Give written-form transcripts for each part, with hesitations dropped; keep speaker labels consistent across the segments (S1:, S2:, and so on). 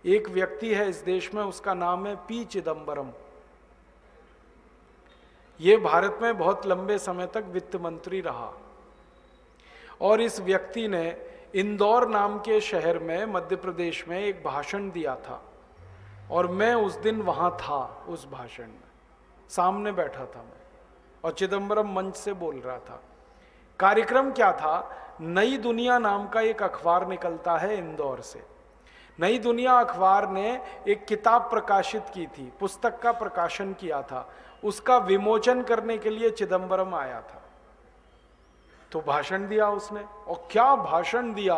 S1: एक व्यक्ति है इस देश में, उसका नाम है पी चिदम्बरम। ये भारत में बहुत लंबे समय तक वित्त मंत्री रहा और इस व्यक्ति ने इंदौर नाम के शहर में मध्य प्रदेश में एक भाषण दिया था और मैं उस दिन वहां था। उस भाषण में सामने बैठा था मैं और चिदम्बरम मंच से बोल रहा था। कार्यक्रम क्या था? नई दुनिया नाम का एक अखबार निकलता है इंदौर से। नई दुनिया अखबार ने एक किताब प्रकाशित की थी, पुस्तक का प्रकाशन किया था, उसका विमोचन करने के लिए चिदम्बरम आया था। तो भाषण दिया उसने, और क्या भाषण दिया!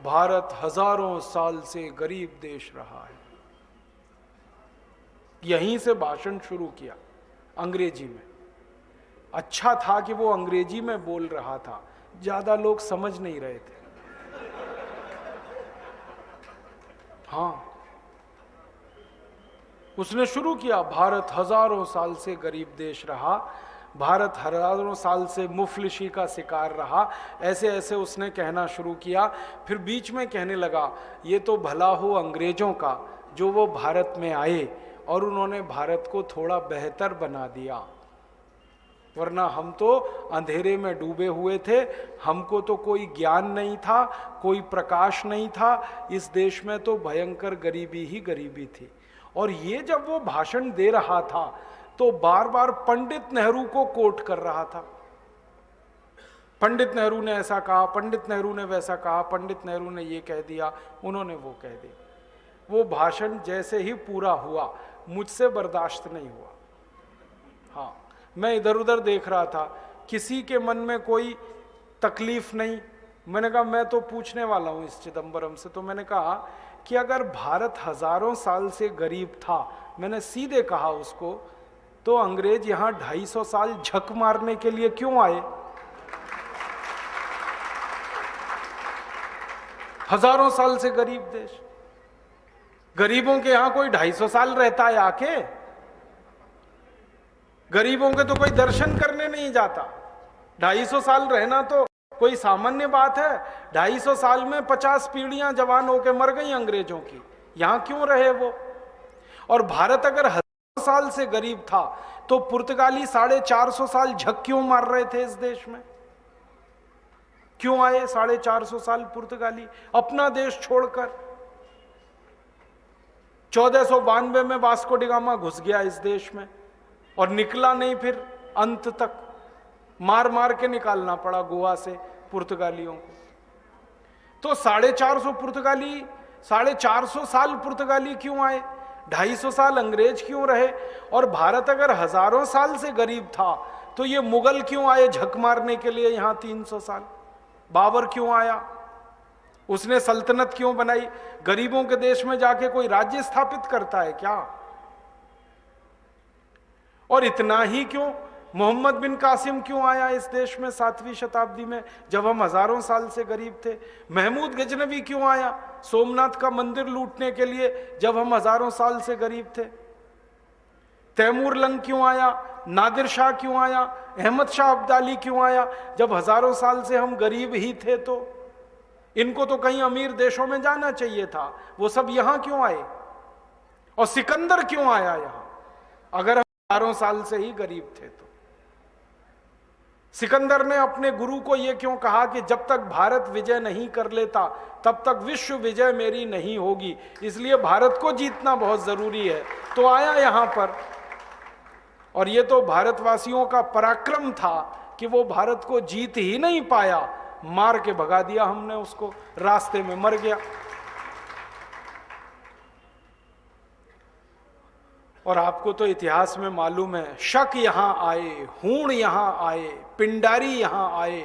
S1: भारत हजारों साल से गरीब देश रहा है। यहीं से भाषण शुरू किया अंग्रेजी में। अच्छा था कि वो अंग्रेजी में बोल रहा था, ज्यादा लोग समझ नहीं रहे थे। हाँ, उसने शुरू किया, भारत हजारों साल से गरीब देश रहा, भारत हजारों साल से मुफलिसी का शिकार रहा, ऐसे ऐसे उसने कहना शुरू किया। फिर बीच में कहने लगा, ये तो भला हो अंग्रेजों का जो वो भारत में आए और उन्होंने भारत को थोड़ा बेहतर बना दिया, वरना हम तो अंधेरे में डूबे हुए थे, हमको तो कोई ज्ञान नहीं था, कोई प्रकाश नहीं था, इस देश में तो भयंकर गरीबी ही गरीबी थी। और ये जब वो भाषण दे रहा था तो बार बार पंडित नेहरू को कोट कर रहा था। पंडित नेहरू ने ऐसा कहा, पंडित नेहरू ने वैसा कहा, पंडित नेहरू ने ये कह दिया, उन्होंने वो कह दिया। वो भाषण जैसे ही पूरा हुआ मुझसे बर्दाश्त नहीं हुआ। हाँ, मैं इधर उधर देख रहा था, किसी के मन में कोई तकलीफ नहीं। मैंने कहा मैं तो पूछने वाला हूं इस चिदम्बरम से। तो मैंने कहा कि अगर भारत हजारों साल से गरीब था, मैंने सीधे कहा उसको, तो अंग्रेज यहां 250 साल झक मारने के लिए क्यों आए? हजारों साल से गरीब देश, गरीबों के यहां कोई 250 साल रहता है आके? गरीबों के तो कोई दर्शन करने नहीं जाता। 250 साल रहना तो कोई सामान्य बात है। 250 साल में 50 पीढ़ियां जवान होकर मर गई अंग्रेजों की, यहां क्यों रहे वो? और भारत अगर 1000 साल से गरीब था तो पुर्तगाली 450 साल झक क्यों मार रहे थे इस देश में? क्यों आए 450 साल पुर्तगाली अपना देश छोड़कर? 1492 में वास्को डी गामा घुस गया इस देश में और निकला नहीं, फिर अंत तक मार मार के निकालना पड़ा गोवा से पुर्तगालियों को। तो 450 पुर्तगाली, 450 साल पुर्तगाली क्यों आए? 250 साल अंग्रेज क्यों रहे? और भारत अगर हजारों साल से गरीब था तो ये मुगल क्यों आए झक मारने के लिए यहां 300 साल? बाबर क्यों आया? उसने सल्तनत क्यों बनाई? गरीबों के देश में जाके कोई राज्य स्थापित करता है क्या? और इतना ही क्यों, मोहम्मद बिन कासिम क्यों आया इस देश में 7वीं शताब्दी में जब हम हजारों साल से गरीब थे? महमूद गजनवी क्यों आया सोमनाथ का मंदिर लूटने के लिए जब हम हजारों साल से गरीब थे? तैमूर लंग क्यों आया? नादिर शाह क्यों आया? अहमद शाह अब्दाली क्यों आया जब हजारों साल से हम गरीब ही थे? तो इनको तो कहीं अमीर देशों में जाना चाहिए था, वो सब यहां क्यों आए? और सिकंदर क्यों आया यहां अगर हम हजारों साल से ही गरीब थे? तो सिकंदर ने अपने गुरु को यह क्यों कहा कि जब तक भारत विजय नहीं कर लेता तब तक विश्व विजय मेरी नहीं होगी, इसलिए भारत को जीतना बहुत जरूरी है। तो आया यहां पर, और यह तो भारतवासियों का पराक्रम था कि वो भारत को जीत ही नहीं पाया, मार के भगा दिया हमने उसको, रास्ते में मर गया। और आपको तो इतिहास में मालूम है, शक यहां आए, हूण यहां आए, पिंडारी यहां आए।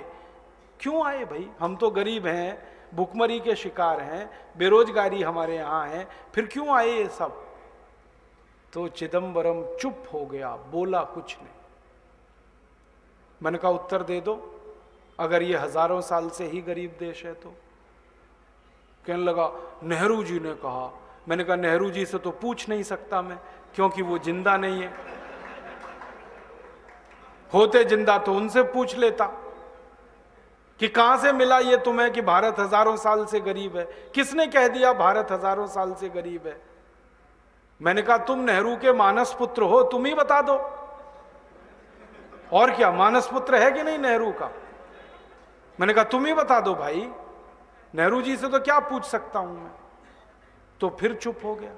S1: क्यों आए भाई? हम तो गरीब हैं, भुखमरी के शिकार हैं, बेरोजगारी हमारे यहां है, फिर क्यों आए ये सब? तो चिदम्बरम चुप हो गया, बोला कुछ नहीं। मैंने कहा उत्तर दे दो, अगर ये हजारों साल से ही गरीब देश है तो? कहने लगा नेहरू जी ने कहा। मैंने कहा नेहरू जी से तो पूछ नहीं सकता मैं, क्योंकि वो जिंदा नहीं है। होते जिंदा तो उनसे पूछ लेता। कि कहां से मिला ये तुम्हें कि भारत हजारों साल से गरीब है? किसने कह दिया भारत हजारों साल से गरीब है? मैंने कहा तुम नेहरू के मानस पुत्र हो, तुम ही बता दो। और क्या, मानस पुत्र है कि नहीं नेहरू का? मैंने कहा तुम ही बता दो भाई, नेहरू जी से तो क्या पूछ सकता हूं मैं। तो फिर चुप हो गया।